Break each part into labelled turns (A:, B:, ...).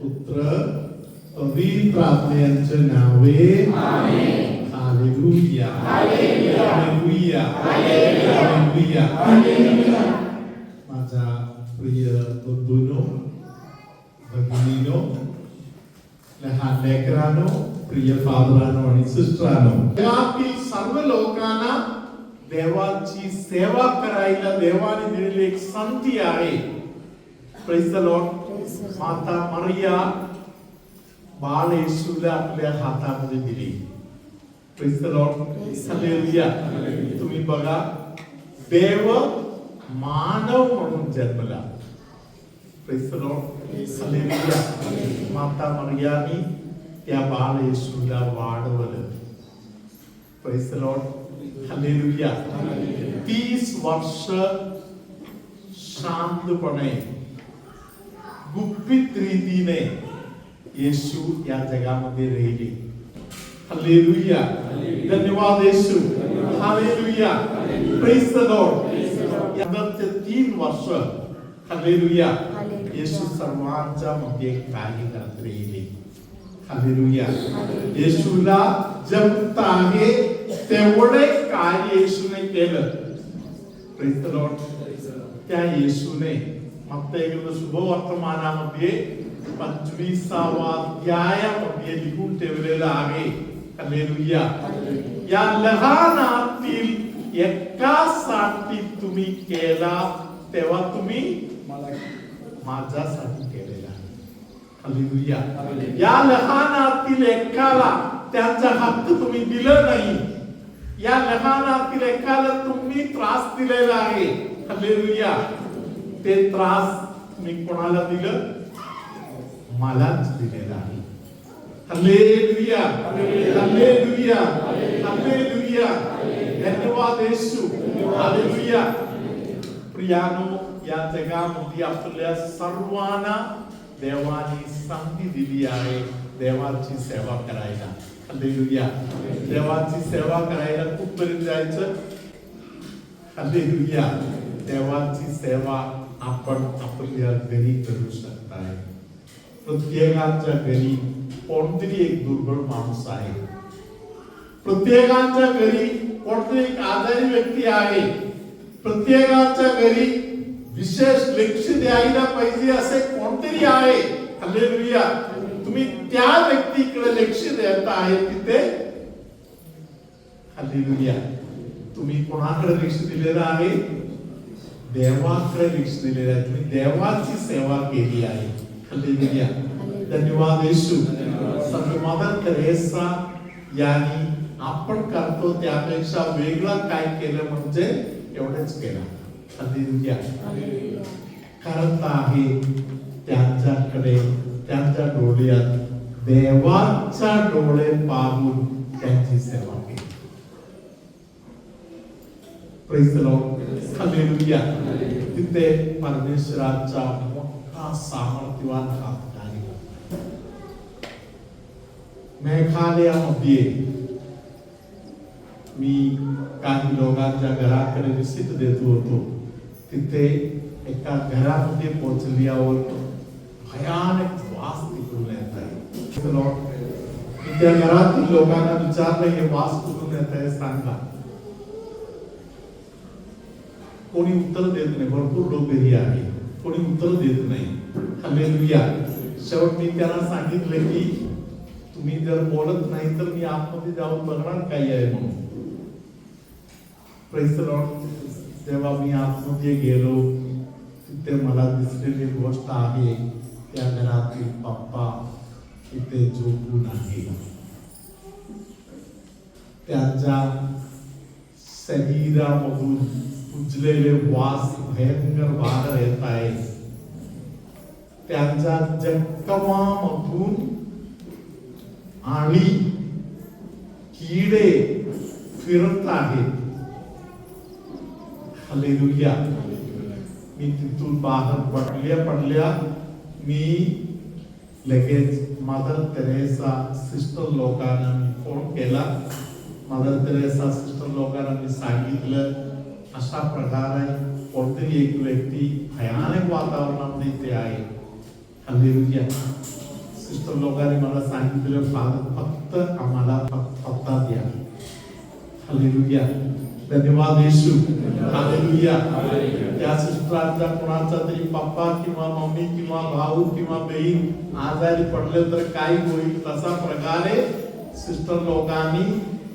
A: पुत्र पवित्र आत्म्याचे नावे आमेन. हालेलुया हालेलुया हालेलुया हालेलुया. माझा प्रिय बंधूंनो, भगिनीनो, लहान लेकरांनो, प्रिय फादरांनो आणि सिस्टरांनो, जगातील सर्व लोकांना देवाची सेवा करायला देवाने दिलेली एक संधी आहे. Praise the Lord. माता मरिया बाळ येशूला आपल्या हातामध्ये दिली. Praise the Lord. हालेलुया. तुम्ही बघा, देव मानव म्हणून जन्मला. Praise the Lord. हालेलुया. माता मरियानी त्या बाळ येशूला वाढवलं. Praise the Lord. हालेलुया. 30 वर्ष शांतपणे गुपित रीतीने येशू या जगामध्ये राहिले. हालेलुया. धन्यवाद येशू. हालेलुया. Praise the Lord. यानंतर 3 वर्ष हालेलुया येशू सर्वांच्या मध्ये कार्य करत राहिले. हालेलुया. येशूला जगता आहे तेवढे कार्य येशूने केलं. Praise the Lord. त्या येशूने मत्तईच्या शुभवर्तमानामध्ये 25व्या अध्यायामध्ये लिहून ठेवलेलं आहे. हालेलुया. या लहानातील एकासाठी तुम्ही केला तेव्हा तुम्ही माझ्यासाठी केलेला आहे. हालेलुया. या लहानातील एकाला त्यांचा हक्क तुम्ही दिला नाही. या लहानातील एकाला तुम्ही त्रास दिलेला आहे. हालेलुया. ते त्रास तुम्ही कोणाला दिलं? मलाच दिलेला आहे. हालेलुया हालेलुया हालेलुया. धन्यवाद येशू. हालेलुया. प्रियानो, या जगामध्ये आपल्या सर्वांना देवाने संधी दिली आहे देवाची सेवा करायला. हालेलुया. देवाची सेवा करायला कुठपर्यंत जायचं? हालेलुया. देवाची सेवा आपण आपल्या घरी करू शकताय. प्रत्येकाच्या घरी कोणतरी एक दुर्बळ माणूस आहे. प्रत्येकाच्या घरी कोणतरी एक आजारी व्यक्ती आहे. प्रत्येकाच्या घरी विशेष लक्ष द्यायला पाहिजे असे कोणतरी आहे. हालेलुया. तुम्ही त्या व्यक्तीकडे लक्ष देत आहे तिथे. हालेलुया. तुम्ही कोणाकडे लक्ष दिलेलं आहे? देवाकडे लक्ष दिलेलं आहे. तुम्ही देवाची सेवा केली आहे. हालेलुया. धन्यवाद येशू. संत मदर तेरेसा यांनी आपण करतो त्यापेक्षा वेगळं काय केलं म्हणजे एवढंच केलं. हालेलुया. करत आहे त्यांच्याकडे त्यांच्या डोळ्यात देवाचा डोळे पाहून त्यांची सेवा केली. Praise the Lord. हालेलुया. तिथे परमेश्वराचा मोठा सामर्थ्यवान हात आहे. मेघालयामध्ये मी काही लोकांच्या घराकडे विजिट देत होतो. तिथे एका घरामध्ये पोहोचल्यावर भयानक वास तिकडून येत आहे. त्या घरातील लोकांना विचारलं, हे वास कुठून येत आहे सांगा. कोणी उत्तर देत नाही. भरपूर लोक घरी आहे, कोणी उत्तर देत नाही. हालेलुया. शेवट मी त्यांना सांगितलं की तुम्ही जर बोलत नाही तर मी आतमध्ये जाऊन बघणार काय आहे म्हणून. Praise the Lord. तेव्हा मी आतमध्ये गेलो. तिथे मला दिसलेली गोष्ट आहे, त्या घरातील पप्पा इथे झोपून आहे. त्यांच्या शरीरामधून उजलेले वास भयंकर बाहेर येत आहे. त्यांच्या जखमामधून आणि किडे फिरत आहेत. हालेलुया. मी तिथून बाहेर पडल्या मी लगेच मदर तेरेसा सिस्टर लोकांना मी फोन केला. मदर तेरेसा सिस्टर लोकांना मी सांगितलं अशा प्रकारे कोणतरी एक व्यक्ती भयानक वातावरणामध्ये इथे आहे. हालेलुया. सिस्टर लोकांनी मला सांगितलं, फादर फक्त आम्हाला पत्ता द्या. हालेलुया, धन्यवाद येशू. हालेलुया. त्या सिस्टरांचा कोणाचा तरी पप्पा किंवा मम्मी किंवा भाऊ किंवा बहीण आजारी पडले तर काय होईल, तसा प्रकारे सिस्टर लोकांनी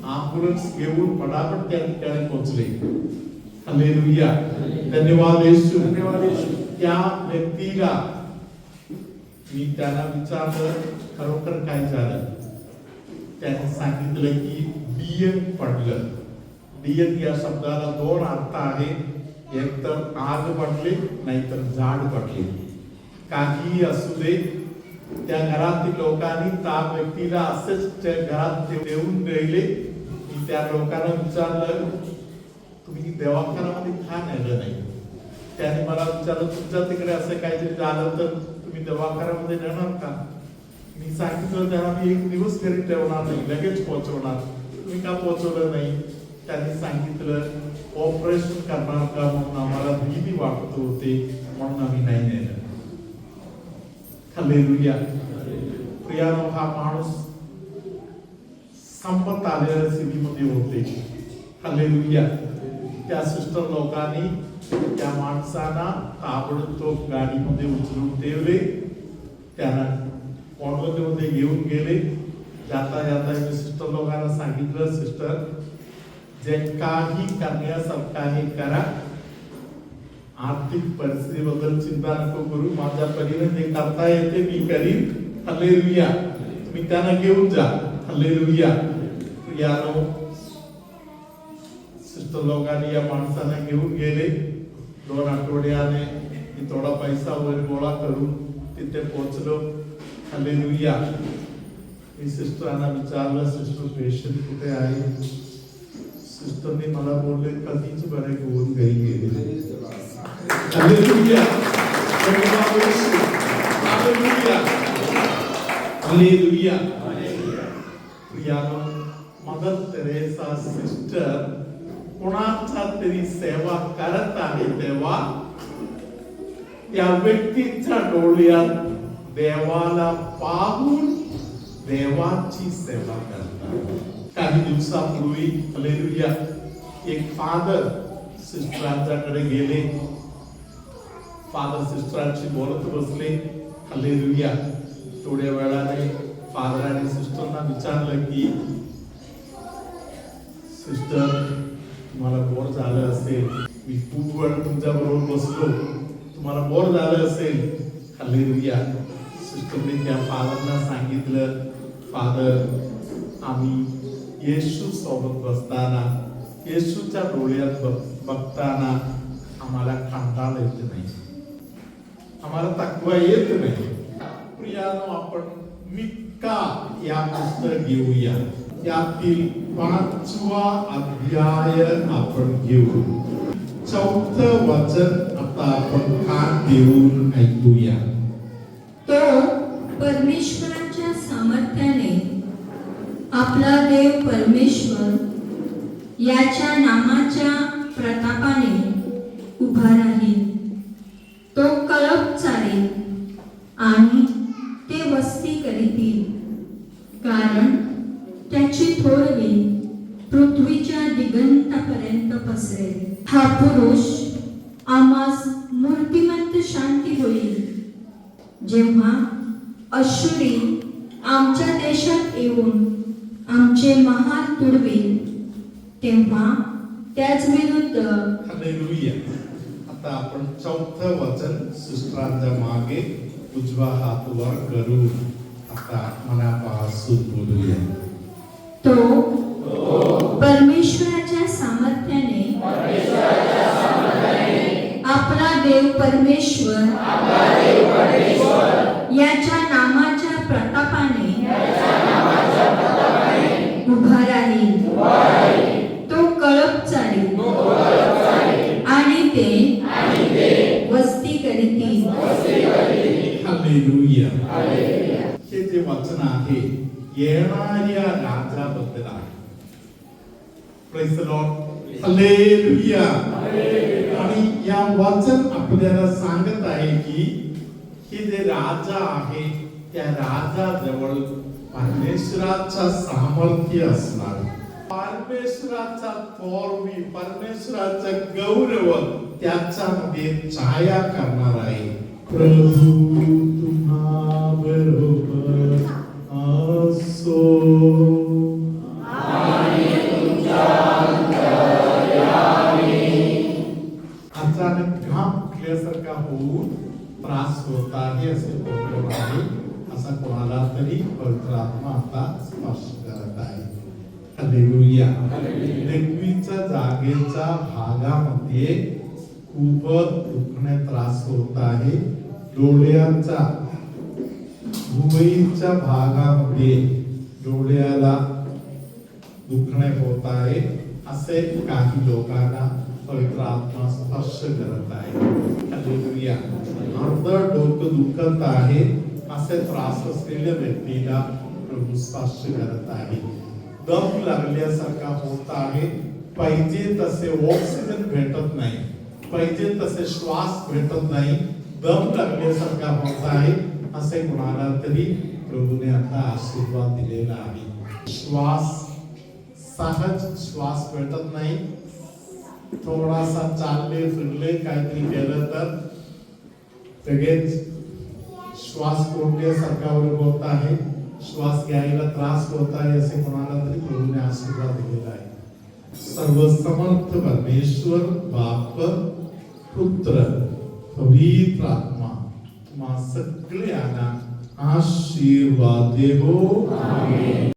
A: ॲम्ब्युलन्स घेऊन फटाफट त्या ठिकाणी पोहोचले. हालेलुया, धन्यवाद येशू. त्या व्यक्तीला मी त्याला विचारलं खरोखर काय झालं. त्याने सांगितलं की बियन पडलं. बियन या शब्दाला दोन अर्थ आहेत, एक तर आग पडली नाहीतर झाड पडले. काही असू दे, त्या घरातील लोकांनी त्या व्यक्तीला असेच त्या घरात ठेवून गेले. मी त्या लोकांना विचारलं, तुम्ही दवाखान्यामध्ये का नेलं नाही. त्याने मला विचारलं, तुमच्या तिकडे असं काहीतरी झालं तर तुम्ही दवाखान्यामध्ये नेणार का. मी सांगितलं त्याला, मी एक दिवस घरी ठेवणार नाही, लगेच पोहोचवणार. तुम्ही का पोहोचवलं नाही. त्यांनी सांगितलं, ऑपरेशन करणार का म्हणून आम्हाला भीती वाटत होते, म्हणून आम्ही नाही नेलं. हालेलुया. प्रियानो, हा माणूस संपत आलेल्या स्थितीमध्ये होते. हालेलुया. त्या सिस्टर लोकांनी त्या माणसाला ताबडतोब गाडीमध्ये उचलून ठेवले. त्यांना कॉन्व्हेंटमध्ये घेऊन गेले. जाता जाता मी सिस्टर लोकांना सांगितलं, सिस्टर जे काही करण्यासारखं आहे करा. आर्थिक परिस्थितीबद्दल चिंता नको करू, माझ्या परीने जे करता येते मी करीन. हालेलुया. तुम्ही त्यांना घेऊन जा. हालेलुया. यानो, सिस्टर लोकांनी या माणसाला घेऊन गेले. 2 आठवड्याने मी थोडा पैसा वगैरे गोळा करून तिथे पोहोचलो. हालेलुया. मी सिस्टरांना विचारलं, सिस्टर पेशंट कुठे आहे. सिस्टरने मला बोलले, कधीच बरे होऊन घरी गेले. हालेलुया. हालेलुया. हालेलुया. प्रियानो, मदर तेरेसा सिस्टर कोणाचा तरी सेवा करत आहे तेव्हा त्या व्यक्तीच्या डोळ्यात देवाला पाहून देवाची सेवा करतात. काही दिवसापूर्वी हालेलुया एक फादर सिस्टरांच्याकडे गेले. फादर सिस्टरांशी बोलत बसले. हालेलुया. थोड्या वेळाने फादराने सिस्टरना विचारलं की सिस्टर, तुम्हाला बोर झालं असेल, मी खूप वेळ तुमच्या बरोबर बसलो, तुम्हाला बोर झालं असेल. हालेलुया. सिस्टरने त्या फादरला सांगितलं, फादर, आम्ही येशू सोबत बसताना, येशूच्या डोळ्यात बघताना आम्हाला कंटाळा येत नाही, आम्हाला तकवा येत नाही. प्रियानो, आपण मिक्का या पुस्तक घेऊया. यातील 5वा अध्याय आपण घेऊ. 4थं वचन आता आपण कान देऊन ऐकूया.
B: तो परमेश्वराच्या सामर्थ्याने आपला देव परमेश्वर याच्या नामाच्या प्रतापाने उभा राहील. तो कळप चालेल आणि ते वस्ती करीतील, कारण त्याची थोरवी पृथ्वीच्या दिगंतापर्यंत पसरेल. हा पुरुष आम्हास मूर्तिमंत शांती होईल. जेव्हा अश्शूरी आमच्या देशात येऊन आमचे महाल तुडवील, तेव्हा त्याच विरुद्ध.
A: हालेलुया. आता आपण 4थं वचन सिस्टरांच्या मागे उजवा हात वर करून आता मनापासून बोलूया.
B: तो परमेश्वराच्या सामर्थ्याने आपला देव परमेश्वर याच्या नामाच्या प्रतापाने उभा राहील. तो कळप चालेल आणि ते वस्ती करीतील.
A: हालेलुया. हे जे वचन आहे येणाऱ्या राजाबद्दल आहे. Praise the Lord. हालेलुया. आणि या वचन आपल्याला सांगत आहे की हे जे राजा आहे त्या राजाजवळ परमेश्वराचं सामर्थ्य असणार, परमेश्वराचा थोरवी, परमेश्वराचा गौरव त्याच्यामध्ये छाया करणार आहे. प्रभू तुम्हा बरोबर असो. अचानक घाम फुटल्यासारखा होऊन त्रास होत आहे असे बोललो आहे, असा कोणाला तरी पवित्र आत्मा आता स्पर्श करत आहे. हालेलुया. लेखवीच्या जागेच्या भागामध्ये खूप दुखणे त्रास होत आहे. डोळ्याच्या भुवईच्या भागामध्ये डोळ्याला दुखणे होत आहे, असे काही लोकांना पवित्र आत्मा स्पर्श करत आहे. हालेलुया. अर्ध डोकं दुखत आहे असे त्रास असलेल्या व्यक्तीला प्रभू स्पर्श करत आहे. दम लागल्यासारखा होत आहे, पाहिजे तसे ऑक्सिजन भेटत नाही, पाहिजे तसे श्वास भेटत नाही, दम लागल्यासारखा होत आहे, असे कोणाला तरी प्रभूने आता आशीर्वाद दिलेला आहे. सहज श्वास भेटत नाही, थोडासा चालले फिरले काहीतरी केलं तर लगेच श्वास कोंडल्यासारखा होत आहे, श्वास घ्यायला त्रास होत आहे, असे कोणाला तरी प्रभूने आशीर्वाद दिलेला आहे. सर्वसमर्थ परमेश्वर बाप, पुत्र, पवित्र आत्मा तुम्हा सगळ्यांना आशीर्वाद देवो. आमेन.